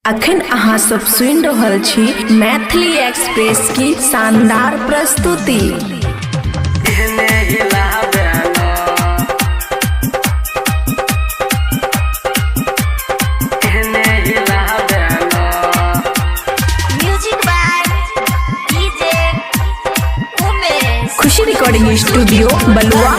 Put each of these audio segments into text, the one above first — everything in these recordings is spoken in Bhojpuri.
अखन अहाँ सब सुनि रहल छी मैथिली एक्सप्रेस की शानदार प्रस्तुति। खुशी रिकॉर्डिंग स्टूडियो बलुआ।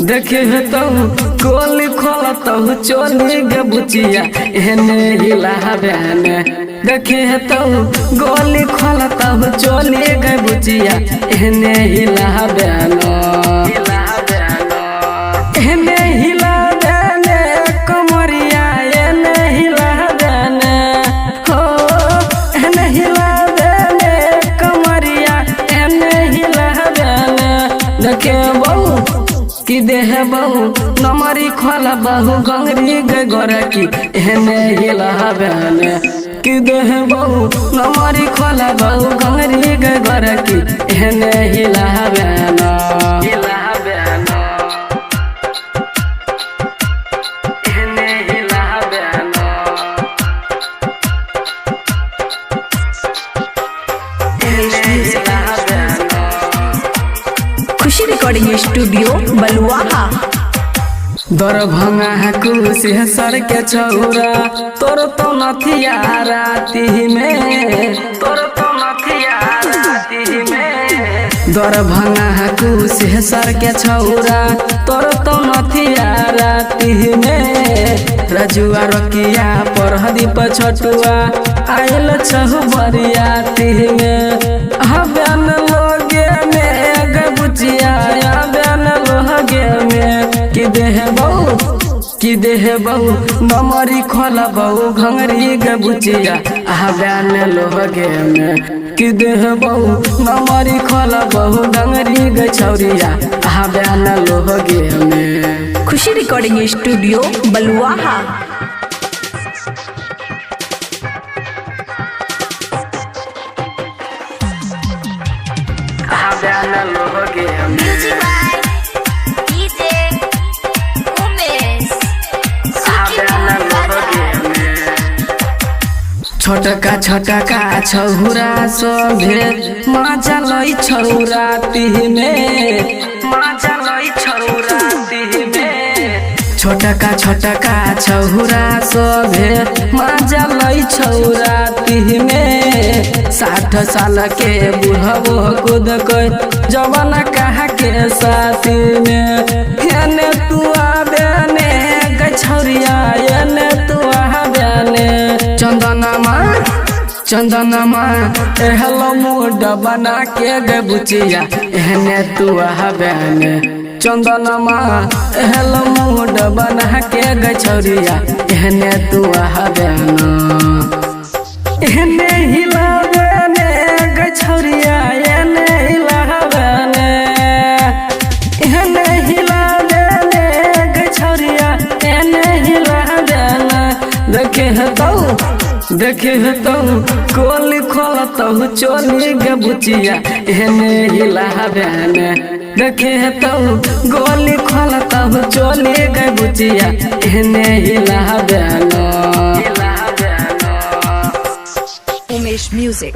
देखे हतौ कोली खोलतौ चोली गे बुचिया एहने हिलाबेन। देखे हतौ गोली खोलतौ चोली गे बुचिया एहने हिलाबेन। एहने हिलाबेन कमरिया एहने हिलाबेन हो। एहने हिलाबेन कमरिया एहने हिलाबेन। देखे बहु कि देह बहु नमरी खोला बहु गंगरी गे गोरकी एहने हिलाबेन। कि देह बहु नमरी खोला बहु गंगरी गे गोरकी एहने हिलाबेन। एहने हिलाबेन। खुशी रिकॉर्डिंग स्टूडियो बलुआ। दरभंगा कुशेश्वर के छौरा तोर तो नथिया राती में। तोर तो नथिया राती में। दरभंगा कुशेश्वर के छौरा तोर तो नथिया राती में। रजुआ रकिया परहदीप छटुआ आयल छहु बरियाती में। हबेन लोगे में गे बुचिया हबेन लोगे में। कि देह बहु नमरी खोला बहु घंगरी गे बुचिया हबेन लोगे में। कि देह बहु नमरी खोला बहु घंगरी गे छौरिया हबेन लोगे में। खुशी रिकॉर्डिंग स्टूडियो बलुआ। हबेन लोगे में। छोटका छोटका छौरा सोभे माजा लई छौराती में। माजा लई छौराती में। छोटका छोटका छौरा सोभे माजा लई छौराती में। 60 साल के बुढ़बो कूद कोई जवान कहा के साथी में। एने तू आबेने गे छौरिया एने तू आबेने। चंदनमा एहलो मूड बना के गे बुचिया एहने तू हबेन। चंदनमा एहलो मूड बना के गे छौरिया एहने तू हबेन। एहने हिलाबेन गे छौरिया एहने हिलाबेन। एहने हिलाबेन गे छौरिया एहने हिलाबेन। देखे हतौ कोली खोलतौ चोली गे बुचिया एहने हिलाबेन। देखे हतौ गोली खोलतौ चोली गे बुचिया एहने हिलाबेन। उमेश म्यूजिक।